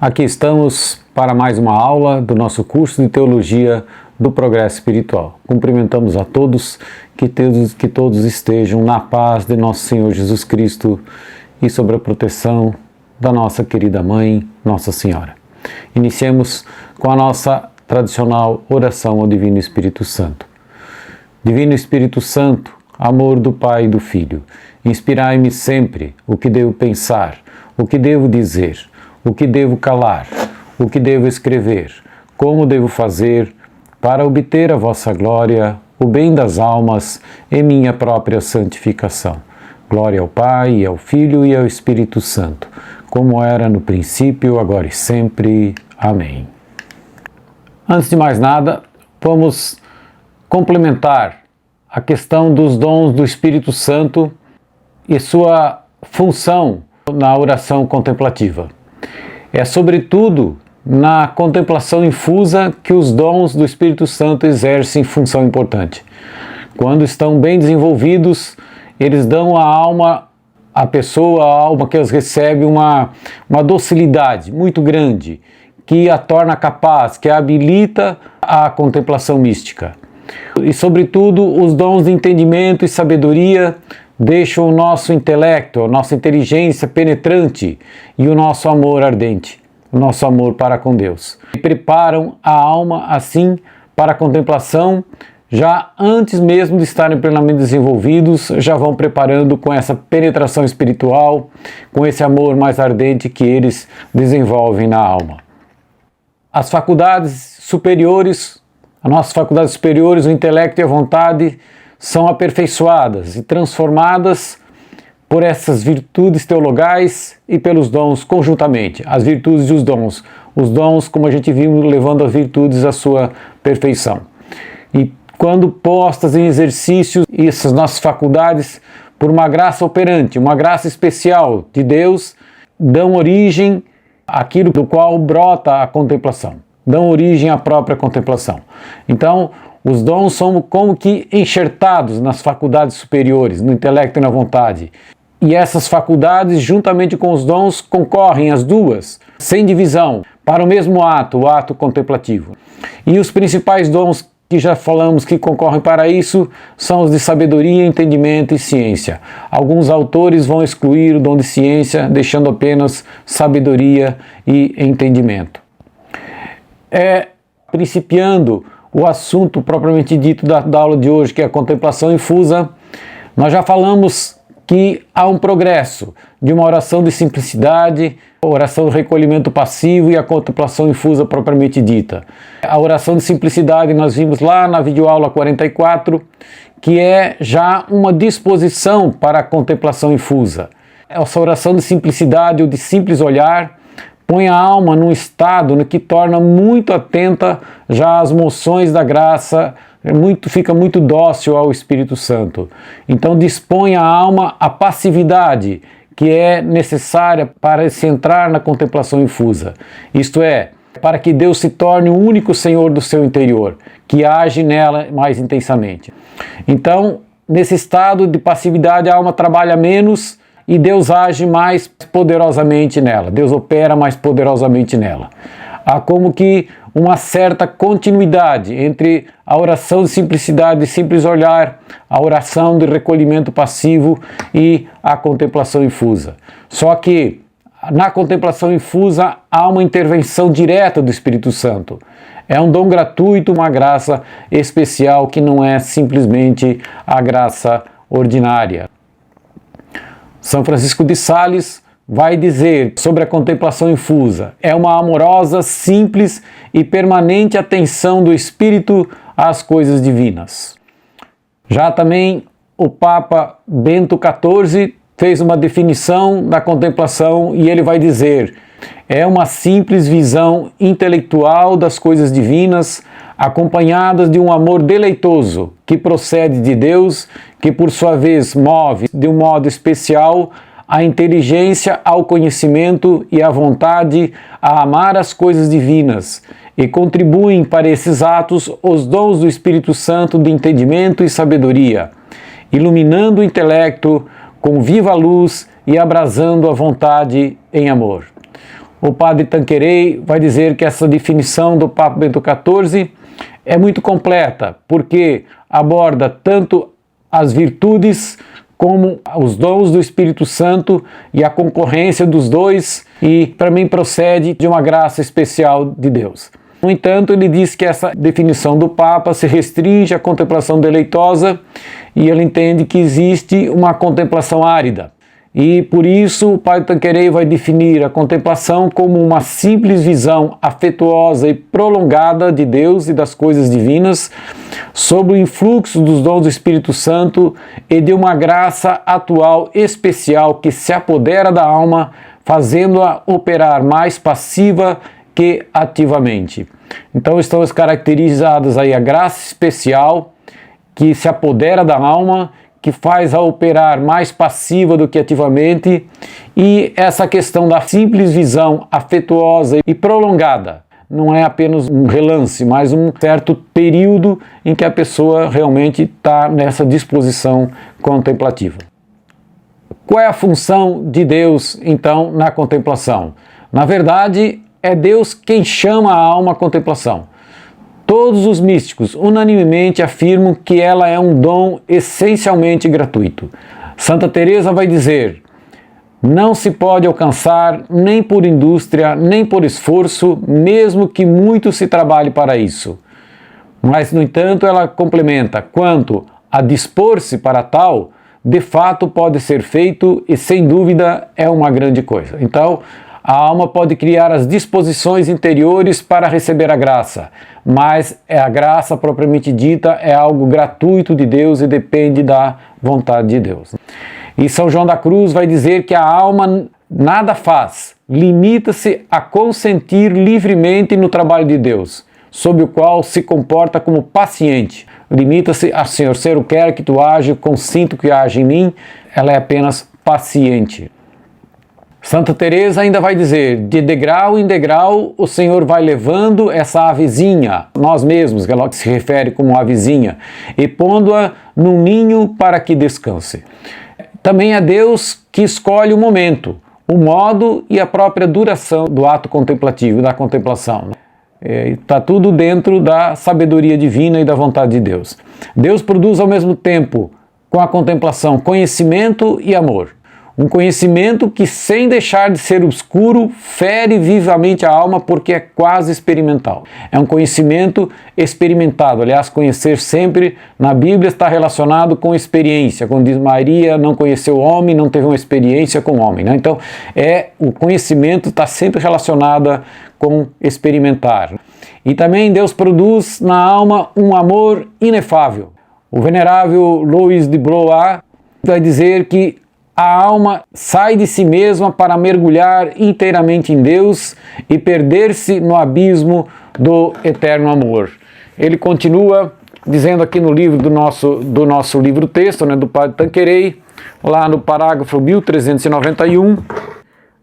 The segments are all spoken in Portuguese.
Aqui estamos para mais uma aula do nosso curso de Teologia do Progresso Espiritual. Cumprimentamos a todos, que todos estejam na paz de nosso Senhor Jesus Cristo e sob a proteção da nossa querida Mãe, Nossa Senhora. Iniciemos com a nossa tradicional oração ao Divino Espírito Santo. Divino Espírito Santo, amor do Pai e do Filho, inspirai-me sempre o que devo pensar, o que devo dizer, o que devo calar, o que devo escrever, como devo fazer para obter a vossa glória, o bem das almas e minha própria santificação. Glória ao Pai, e ao Filho e ao Espírito Santo, como era no princípio, agora e sempre. Amém. Antes de mais nada, vamos complementar a questão dos dons do Espírito Santo e sua função na oração contemplativa. É sobretudo na contemplação infusa que os dons do Espírito Santo exercem função importante. Quando estão bem desenvolvidos, eles dão à alma, à pessoa, à alma que os recebe, uma docilidade muito grande, que a torna capaz, que a habilita à contemplação mística. E, sobretudo, os dons de entendimento e sabedoria deixam o nosso intelecto, a nossa inteligência penetrante e o nosso amor ardente, o nosso amor para com Deus. E preparam a alma, assim, para a contemplação, já antes mesmo de estarem plenamente desenvolvidos, já vão preparando com essa penetração espiritual, com esse amor mais ardente que eles desenvolvem na alma. As faculdades superiores, as nossas faculdades superiores, o intelecto e a vontade, são aperfeiçoadas e transformadas por essas virtudes teologais e pelos dons conjuntamente, as virtudes e os dons, como a gente viu, levando as virtudes à sua perfeição. E quando postas em exercício essas nossas faculdades por uma graça operante, uma graça especial de Deus, dão origem àquilo do qual brota a contemplação, dão origem à própria contemplação. Então, os dons são como que enxertados nas faculdades superiores, no intelecto e na vontade. E essas faculdades, juntamente com os dons, concorrem as duas, sem divisão, para o mesmo ato, o ato contemplativo. E os principais dons que já falamos que concorrem para isso são os de sabedoria, entendimento e ciência. Alguns autores vão excluir o dom de ciência, deixando apenas sabedoria e entendimento. Principiando o assunto propriamente dito da aula de hoje, que é a contemplação infusa, nós já falamos que há um progresso de uma oração de simplicidade, a oração de recolhimento passivo e a contemplação infusa propriamente dita. A oração de simplicidade nós vimos lá na videoaula 44, que é já uma disposição para a contemplação infusa. Essa oração de simplicidade ou de simples olhar põe a alma num estado no que torna muito atenta já às moções da graça, fica muito dócil ao Espírito Santo. Então dispõe a alma à passividade que é necessária para se entrar na contemplação infusa. Isto é, para que Deus se torne o único Senhor do seu interior, que age nela mais intensamente. Então, nesse estado de passividade, a alma trabalha menos e Deus age mais poderosamente nela, Deus opera mais poderosamente nela. Há como que uma certa continuidade entre a oração de simplicidade, de simples olhar, a oração de recolhimento passivo e a contemplação infusa. Só que na contemplação infusa há uma intervenção direta do Espírito Santo. É um dom gratuito, uma graça especial que não é simplesmente a graça ordinária. São Francisco de Sales vai dizer sobre a contemplação infusa: é uma amorosa, simples e permanente atenção do Espírito às coisas divinas. Já também o Papa Bento XIV fez uma definição da contemplação e ele vai dizer: é uma simples visão intelectual das coisas divinas, acompanhadas de um amor deleitoso que procede de Deus, que por sua vez move de um modo especial a inteligência ao conhecimento e a vontade a amar as coisas divinas, e contribuem para esses atos os dons do Espírito Santo de entendimento e sabedoria, iluminando o intelecto com viva luz e abrasando a vontade em amor. o padre Tanqueray vai dizer que essa definição do Papa Bento XIV é muito completa, porque aborda tanto as virtudes como os dons do Espírito Santo e a concorrência dos dois, e para mim procede de uma graça especial de Deus. No entanto, ele diz que essa definição do Papa se restringe à contemplação deleitosa e ele entende que existe uma contemplação árida. E por isso o padre Tanqueray vai definir a contemplação como uma simples visão afetuosa e prolongada de Deus e das coisas divinas, sob o influxo dos dons do Espírito Santo e de uma graça atual especial que se apodera da alma, fazendo-a operar mais passiva que ativamente. Então estão caracterizadas aí a graça especial que se apodera da alma, que faz-a operar mais passiva do que ativamente, e essa questão da simples visão afetuosa e prolongada. Não é apenas um relance, mas um certo período em que a pessoa realmente está nessa disposição contemplativa. Qual é a função de Deus, então, na contemplação? Na verdade, é Deus quem chama a alma à contemplação. Todos os místicos unanimemente afirmam que ela é um dom essencialmente gratuito. Santa Teresa vai dizer: não se pode alcançar nem por indústria, nem por esforço, mesmo que muito se trabalhe para isso. Mas, no entanto, ela complementa: quanto a dispor-se para tal, de fato pode ser feito e, sem dúvida, é uma grande coisa. Então, a alma pode criar as disposições interiores para receber a graça, mas a graça propriamente dita é algo gratuito de Deus e depende da vontade de Deus. E São João da Cruz vai dizer que a alma nada faz, limita-se a consentir livremente no trabalho de Deus, sob o qual se comporta como paciente. Limita-se a Senhor, se eu quero que tu age, consinto que age em mim, ela é apenas paciente. Santa Teresa ainda vai dizer: de degrau em degrau o Senhor vai levando essa avezinha, nós mesmos, que ela se refere como avezinha, e pondo-a num ninho para que descanse. Também é Deus que escolhe o momento, o modo e a própria duração do ato contemplativo, da contemplação. Está tudo dentro da sabedoria divina e da vontade de Deus. Deus produz ao mesmo tempo, com a contemplação, conhecimento e amor. Um conhecimento que, sem deixar de ser obscuro, fere vivamente a alma porque é quase experimental. É um conhecimento experimentado. Aliás, conhecer sempre na Bíblia está relacionado com experiência. Quando diz Maria não conheceu o homem, não teve uma experiência com o homem, né? Então, o conhecimento está sempre relacionado com experimentar. E também Deus produz na alma um amor inefável. O venerável Louis de Blois vai dizer que a alma sai de si mesma para mergulhar inteiramente em Deus e perder-se no abismo do eterno amor. Ele continua dizendo aqui no livro do nosso livro-texto, né, do padre Tanqueray, lá no parágrafo 1391,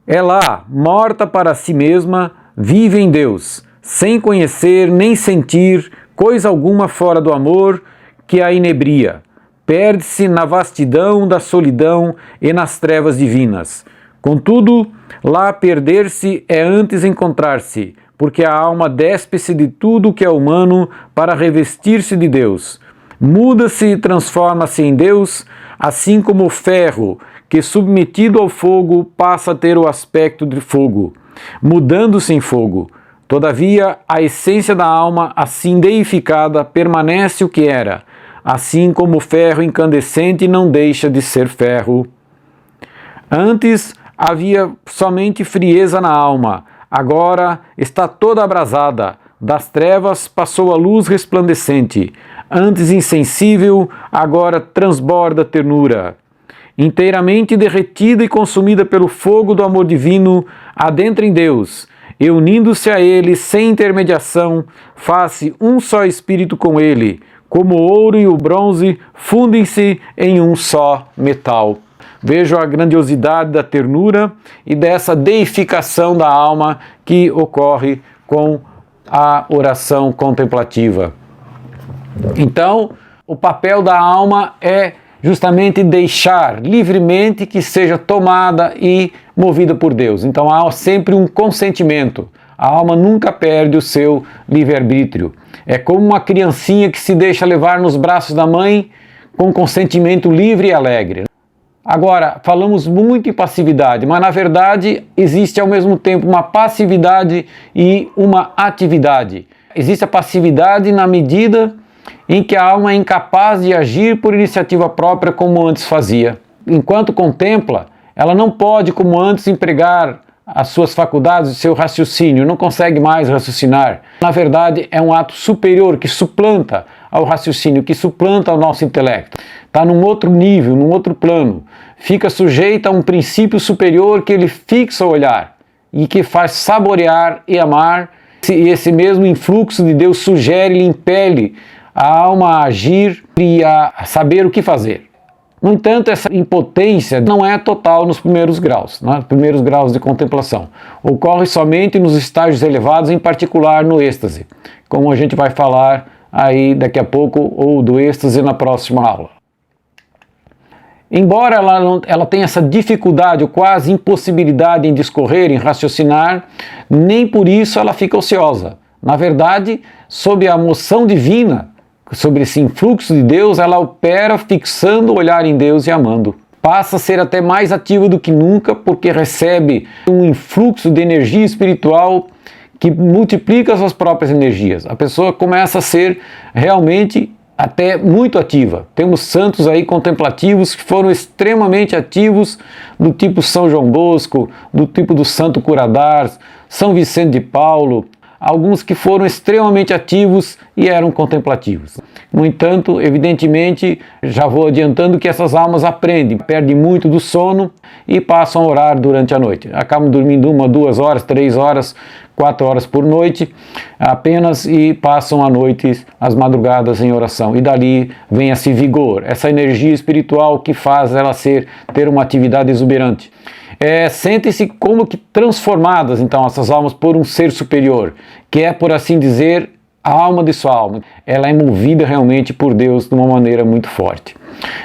ela, morta para si mesma, vive em Deus, sem conhecer nem sentir coisa alguma fora do amor que a inebria. Perde-se na vastidão da solidão e nas trevas divinas. Contudo, lá perder-se é antes encontrar-se, porque a alma despe-se de tudo que é humano para revestir-se de Deus. Muda-se e transforma-se em Deus, assim como o ferro, que submetido ao fogo passa a ter o aspecto de fogo, mudando-se em fogo. Todavia, a essência da alma, assim deificada, permanece o que era, assim como o ferro incandescente não deixa de ser ferro. Antes havia somente frieza na alma, agora está toda abrasada, das trevas passou a luz resplandecente, antes insensível, agora transborda ternura. Inteiramente derretida e consumida pelo fogo do amor divino, adentra em Deus, e unindo-se a Ele sem intermediação, faz-se um só espírito com Ele, como o ouro e o bronze fundem-se em um só metal. Vejo a grandiosidade da ternura e dessa deificação da alma que ocorre com a oração contemplativa. Então, o papel da alma é justamente deixar livremente que seja tomada e movida por Deus. Então há sempre um consentimento. A alma nunca perde o seu livre-arbítrio. É como uma criancinha que se deixa levar nos braços da mãe com consentimento livre e alegre. Agora, falamos muito em passividade, mas na verdade existe ao mesmo tempo uma passividade e uma atividade. Existe a passividade na medida em que a alma é incapaz de agir por iniciativa própria como antes fazia. Enquanto contempla, ela não pode, como antes, empregar as suas faculdades, o seu raciocínio, não consegue mais raciocinar. Na verdade, é um ato superior que suplanta ao raciocínio, que suplanta ao nosso intelecto. Está num outro nível, num outro plano. Fica sujeita a um princípio superior que ele fixa o olhar e que faz saborear e amar. E esse mesmo influxo de Deus sugere e impele a alma a agir e a saber o que fazer. No entanto, essa impotência não é total nos primeiros graus, nos primeiros graus de contemplação. Ocorre somente nos estágios elevados, em particular no êxtase, como a gente vai falar aí daqui a pouco, ou do êxtase na próxima aula. Embora ela tenha essa dificuldade ou quase impossibilidade em discorrer, em raciocinar, nem por isso ela fica ociosa. Na verdade, sob a moção divina, sobre esse influxo de Deus, ela opera fixando o olhar em Deus e amando. Passa a ser até mais ativa do que nunca, porque recebe um influxo de energia espiritual que multiplica suas próprias energias. A pessoa começa a ser realmente até muito ativa. Temos santos aí contemplativos que foram extremamente ativos, do tipo São João Bosco, do tipo do Santo Curadars, São Vicente de Paulo, alguns que foram extremamente ativos e eram contemplativos. No entanto, evidentemente, já vou adiantando que essas almas aprendem, perdem muito do sono e passam a orar durante a noite. Acabam dormindo 1, 2 horas, 3 horas, 4 horas por noite apenas e passam a noite, as madrugadas em oração. E dali vem esse vigor, essa energia espiritual que faz ela ter uma atividade exuberante. Sentem-se como que transformadas, então, essas almas por um ser superior, que é, por assim dizer, a alma de sua alma. Ela é movida realmente por Deus de uma maneira muito forte.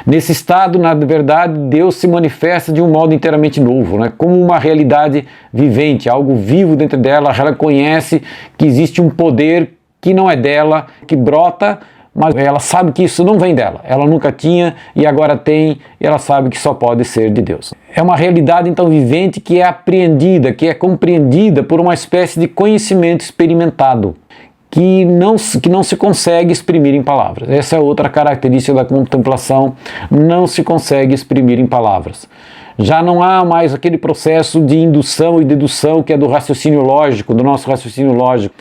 Nesse estado, na verdade, Deus se manifesta de um modo inteiramente novo, como uma realidade vivente, algo vivo dentro dela. Ela conhece que existe um poder que não é dela, que brota, mas ela sabe que isso não vem dela. Ela nunca tinha e agora tem, e ela sabe que só pode ser de Deus. É uma realidade, então, vivente que é apreendida, que é compreendida por uma espécie de conhecimento experimentado, que não se consegue exprimir em palavras. Essa é outra característica da contemplação, não se consegue exprimir em palavras. Já não há mais aquele processo de indução e dedução que é do raciocínio lógico, do nosso raciocínio lógico,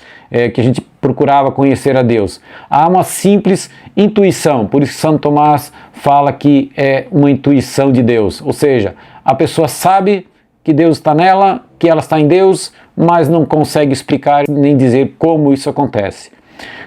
que a gente procurava conhecer a Deus. Há uma simples intuição, por isso que Santo Tomás fala que é uma intuição de Deus, ou seja, a pessoa sabe que Deus está nela, que ela está em Deus, mas não consegue explicar nem dizer como isso acontece.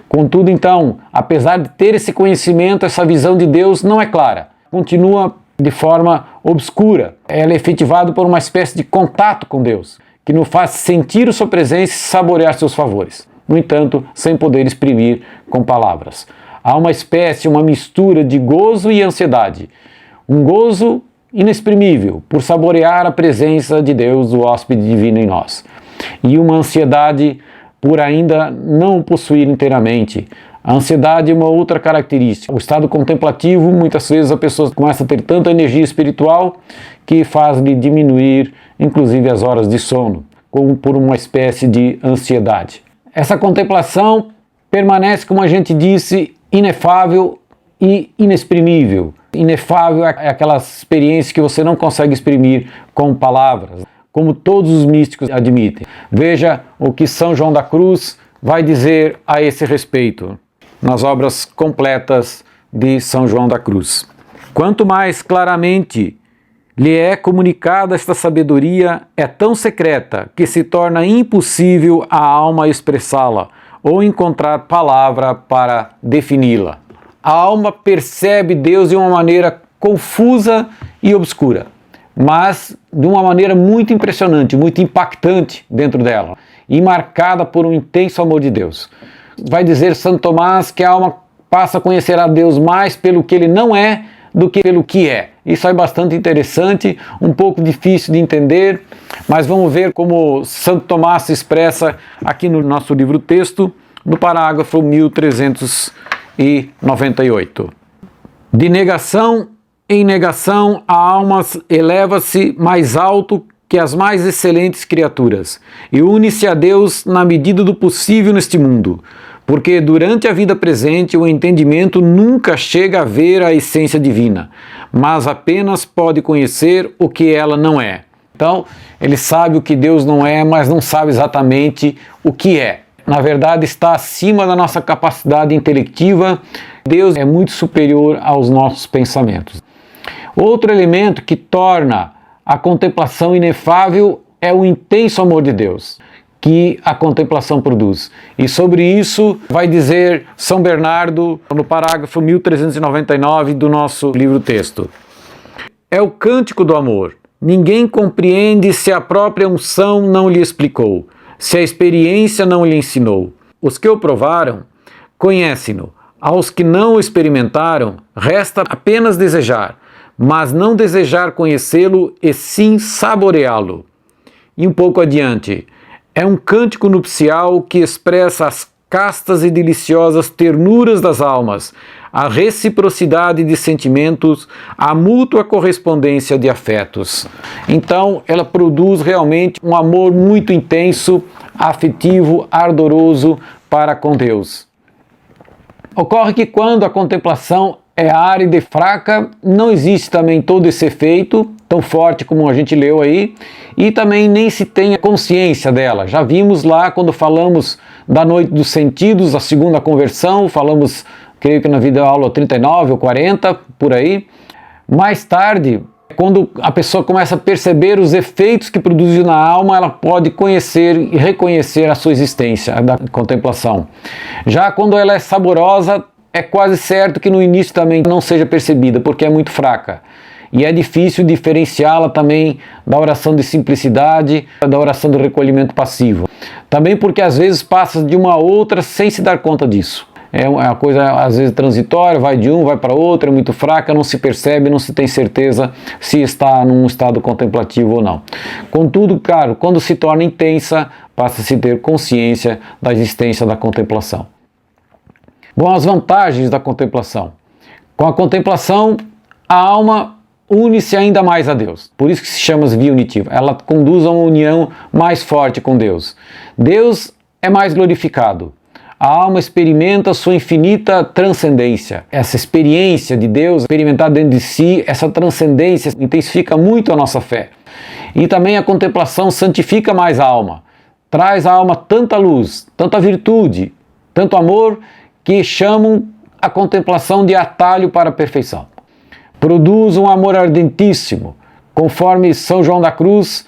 Contudo, então, apesar de ter esse conhecimento, essa visão de Deus não é clara, continua de forma obscura. Ela é efetivada por uma espécie de contato com Deus, que nos faz sentir a sua presença e saborear seus favores. No entanto, sem poder exprimir com palavras. Há uma espécie, uma mistura de gozo e ansiedade. Um gozo inexprimível por saborear a presença de Deus, o hóspede divino em nós. E uma ansiedade por ainda não o possuir inteiramente. A ansiedade é uma outra característica. O estado contemplativo, muitas vezes a pessoa começa a ter tanta energia espiritual que faz-lhe diminuir, inclusive, as horas de sono, como por uma espécie de ansiedade. Essa contemplação permanece, como a gente disse, inefável e inexprimível. Inefável é aquela experiência que você não consegue exprimir com palavras, como todos os místicos admitem. Veja o que São João da Cruz vai dizer a esse respeito, nas obras completas de São João da Cruz. Quanto mais claramente lhe é comunicada esta sabedoria, é tão secreta que se torna impossível a alma expressá-la ou encontrar palavra para defini-la. A alma percebe Deus de uma maneira confusa e obscura, mas de uma maneira muito impressionante, muito impactante dentro dela e marcada por um intenso amor de Deus. Vai dizer Santo Tomás que a alma passa a conhecer a Deus mais pelo que ele não é do que pelo que é. Isso é bastante interessante, um pouco difícil de entender, mas vamos ver como Santo Tomás se expressa aqui no nosso livro-texto, no parágrafo 1398. De negação em negação, a alma eleva-se mais alto que as mais excelentes criaturas e une-se a Deus na medida do possível neste mundo, porque durante a vida presente o entendimento nunca chega a ver a essência divina, mas apenas pode conhecer o que ela não é. Então, ele sabe o que Deus não é, mas não sabe exatamente o que é. Na verdade, está acima da nossa capacidade intelectiva. Deus é muito superior aos nossos pensamentos. Outro elemento que torna a contemplação inefável é o intenso amor de Deus que a contemplação produz. E sobre isso vai dizer São Bernardo no parágrafo 1399 do nosso livro-texto. É o cântico do amor. Ninguém compreende se a própria unção não lhe explicou, se a experiência não lhe ensinou. Os que o provaram conhecem-no. Aos que não o experimentaram, resta apenas desejar, mas não desejar conhecê-lo e sim saboreá-lo. E um pouco adiante, é um cântico nupcial que expressa as castas e deliciosas ternuras das almas, a reciprocidade de sentimentos, a mútua correspondência de afetos. Então, ela produz realmente um amor muito intenso, afetivo, ardoroso para com Deus. Ocorre que quando a contemplação é árida e fraca, não existe também todo esse efeito tão forte como a gente leu aí, e também nem se tem a consciência dela. Já vimos lá quando falamos da noite dos sentidos, a segunda conversão, falamos, creio que na aula 39 ou 40, por aí. Mais tarde, quando a pessoa começa a perceber os efeitos que produziu na alma, ela pode conhecer e reconhecer a sua existência da contemplação. Já quando ela é saborosa, é quase certo que no início também não seja percebida, porque é muito fraca. E é difícil diferenciá-la também da oração de simplicidade, da oração do recolhimento passivo. Também porque às vezes passa de uma a outra sem se dar conta disso. É uma coisa às vezes transitória, vai de um, vai para outro, é muito fraca, não se percebe, não se tem certeza se está num estado contemplativo ou não. Contudo, claro, quando se torna intensa, passa-se a ter consciência da existência da contemplação. Bom, as vantagens da contemplação. Com a contemplação, a alma une-se ainda mais a Deus. Por isso que se chama via unitiva. Ela conduz a uma união mais forte com Deus. Deus é mais glorificado. A alma experimenta sua infinita transcendência. Essa experiência de Deus, experimentada dentro de si, essa transcendência intensifica muito a nossa fé. E também a contemplação santifica mais a alma. Traz à alma tanta luz, tanta virtude, tanto amor, que chamam a contemplação de atalho para a perfeição. Produz um amor ardentíssimo, conforme São João da Cruz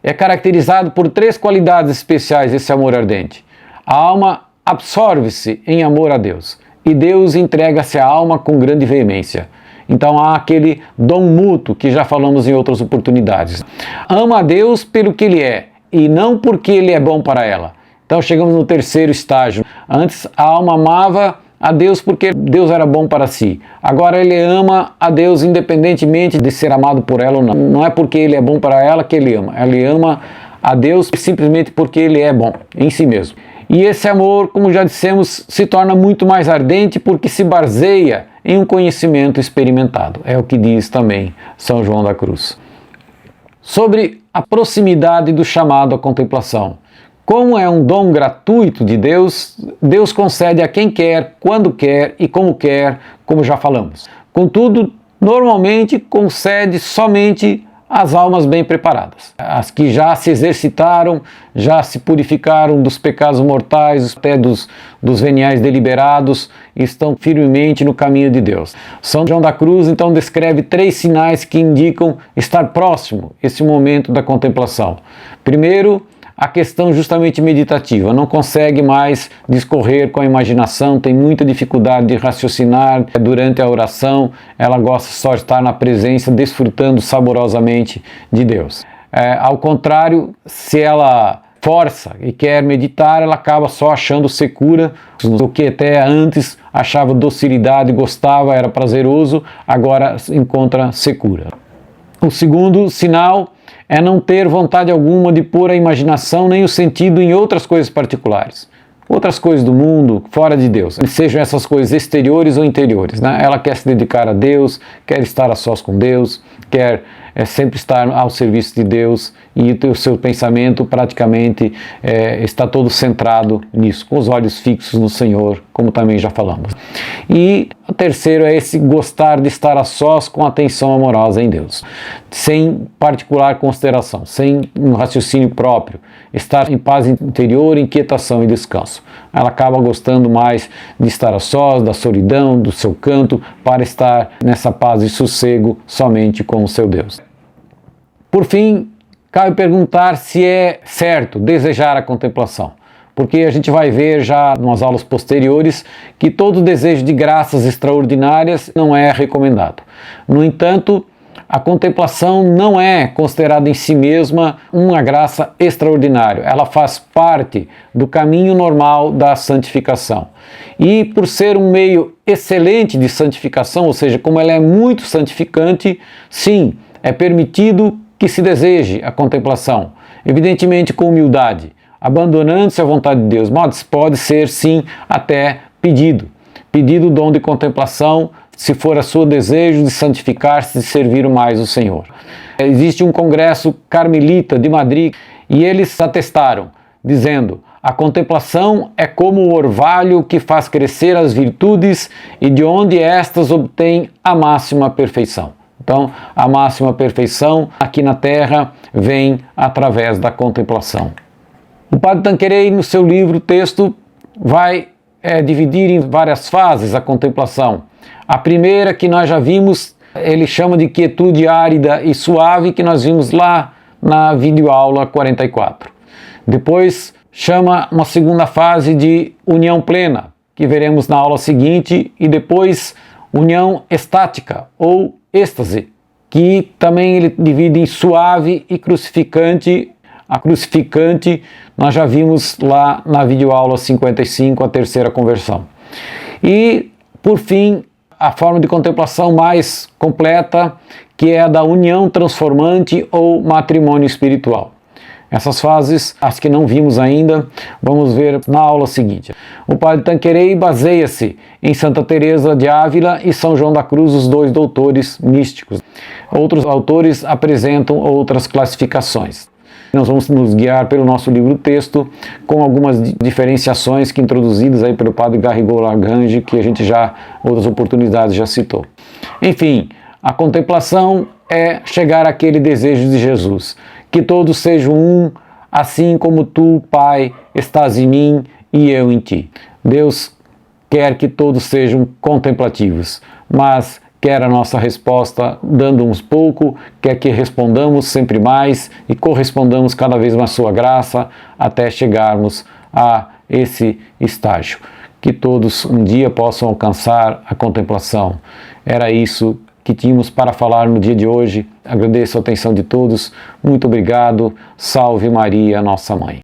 é caracterizado por 3 qualidades especiais esse amor ardente. A alma absorve-se em amor a Deus e Deus entrega-se à alma com grande veemência. Então há aquele dom mútuo que já falamos em outras oportunidades. Ama a Deus pelo que Ele é e não porque Ele é bom para ela. Então chegamos no 3º estágio. Antes a alma amava a Deus porque Deus era bom para si. Agora ele ama a Deus independentemente de ser amado por ela ou não. Não é porque ele é bom para ela que ele ama. Ele ama a Deus simplesmente porque ele é bom em si mesmo. E esse amor, como já dissemos, se torna muito mais ardente porque se baseia em um conhecimento experimentado. É o que diz também São João da Cruz. Sobre a proximidade do chamado à contemplação. Como é um dom gratuito de Deus, Deus concede a quem quer, quando quer e como já falamos. Contudo, normalmente concede somente às almas bem preparadas, as que já se exercitaram, já se purificaram dos pecados mortais, até dos veniais deliberados, e estão firmemente no caminho de Deus. São João da Cruz, então, descreve 3 sinais que indicam estar próximo esse momento da contemplação. Primeiro, a questão justamente meditativa, não consegue mais discorrer com a imaginação, tem muita dificuldade de raciocinar durante a oração, ela gosta só de estar na presença, desfrutando saborosamente de Deus. Ao contrário, se ela força e quer meditar, ela acaba só achando secura, o que até antes achava docilidade, gostava, era prazeroso, agora encontra secura. O segundo sinal é não ter vontade alguma de pôr a imaginação nem o sentido em outras coisas particulares. Outras coisas do mundo, fora de Deus, sejam essas coisas exteriores ou interiores, né? Ela quer se dedicar a Deus, quer estar a sós com Deus, quer sempre estar ao serviço de Deus, e o seu pensamento praticamente está todo centrado nisso, com os olhos fixos no Senhor, como também já falamos. E o terceiro é esse gostar de estar a sós com atenção amorosa em Deus, sem particular consideração, sem um raciocínio próprio, estar em paz interior, inquietação e descanso. Ela acaba gostando mais de estar a sós, da solidão, do seu canto, para estar nessa paz e sossego somente com o seu Deus. Por fim, cabe perguntar se é certo desejar a contemplação, porque a gente vai ver já nas aulas posteriores que todo desejo de graças extraordinárias não é recomendado. No entanto, a contemplação não é considerada em si mesma uma graça extraordinária, ela faz parte do caminho normal da santificação. E por ser um meio excelente de santificação, ou seja, como ela é muito santificante, sim, é permitido que se deseje a contemplação, evidentemente com humildade, abandonando-se à vontade de Deus, mas pode ser sim até pedido o dom de contemplação, se for a seu desejo de santificar-se, de servir mais o Senhor. Existe um congresso carmelita de Madrid e eles atestaram, dizendo: a contemplação é como o orvalho que faz crescer as virtudes e de onde estas obtêm a máxima perfeição. Então, a máxima perfeição aqui na Terra vem através da contemplação. O Padre Tanqueray, no seu livro, texto, vai dividir em várias fases a contemplação. A primeira, que nós já vimos, ele chama de quietude árida e suave, que nós vimos lá na videoaula 44. Depois, chama uma segunda fase de união plena, que veremos na aula seguinte, e depois união estática ou êxtase, que também ele divide em suave e crucificante. A crucificante nós já vimos lá na videoaula 55, a terceira conversão. E, por fim, a forma de contemplação mais completa, que é a da união transformante ou matrimônio espiritual. Essas fases, as que não vimos ainda, vamos ver na aula seguinte. O Padre Tanqueray baseia-se em Santa Teresa de Ávila e São João da Cruz, os dois doutores místicos. Outros autores apresentam outras classificações. Nós vamos nos guiar pelo nosso livro-texto com algumas diferenciações que introduzidas aí pelo Padre Garrigou Lagrange, que a gente já, outras oportunidades, já citou. Enfim, a contemplação é chegar àquele desejo de Jesus, que todos sejam um, assim como tu, Pai, estás em mim e eu em ti. Deus quer que todos sejam contemplativos, mas quer a nossa resposta dando-nos pouco, quer que respondamos sempre mais e correspondamos cada vez mais à sua graça até chegarmos a esse estágio. Que todos um dia possam alcançar a contemplação. Era isso que tínhamos para falar no dia de hoje. Agradeço a atenção de todos. Muito obrigado. Salve Maria, nossa mãe.